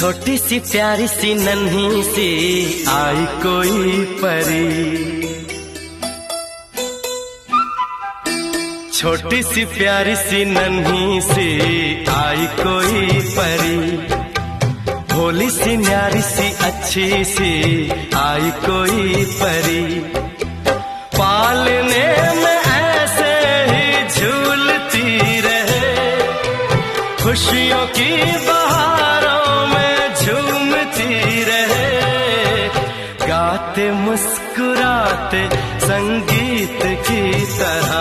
छोटी सी प्यारी सी नन्ही सी आई कोई परी, छोटी सी प्यारी सी नन्ही सी आई कोई परी, भोली सी न्यारी सी अच्छी सी आई कोई परी। पालने में ऐसे ही झूलती रहे, खुशियों की बहारों में झूमती रहे, गाते मुस्कुराते संगीत की तरह,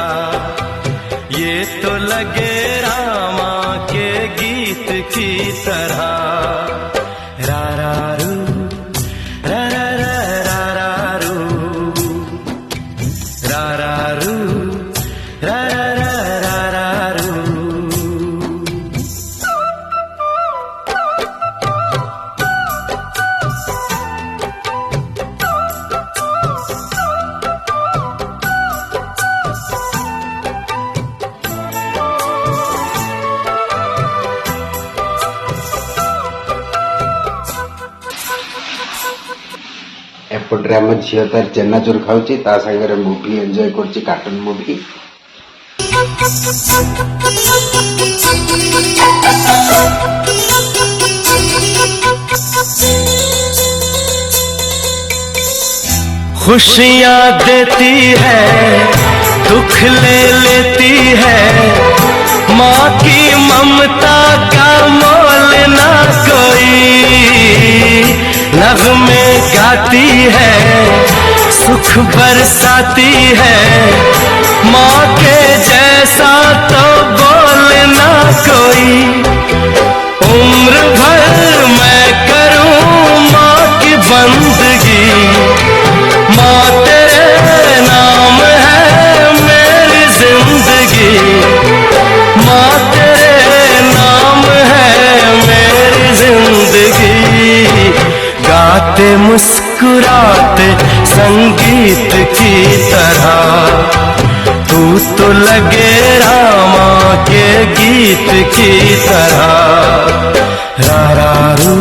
ये तो लगे रामा के गीत की तरह। रा रा रू रा रा रा रा रू रा रा रू रा रा रा रा रू। एपटे आम झील तार चेनाचूर खाऊची ता संगे मुवी एंजॉय करची कार्टून मुवी। खुशियाँ देती है दुख ले लेती है, माँ की ममता का मोल ना कोई, नग़्मे गाती है सुख बरसाती है, माँ के जैसा तो बोल ना कोई। उम्र भर मैं करूँ माँ की बंदगी, माँ तेरे नाम है मेरी जिंदगी, माँ तेरे नाम है मेरी जिंदगी। गाते मुस्कुराते संगीत की तरह, तू तो लगे रामा के गीत की तरह। रा रा रू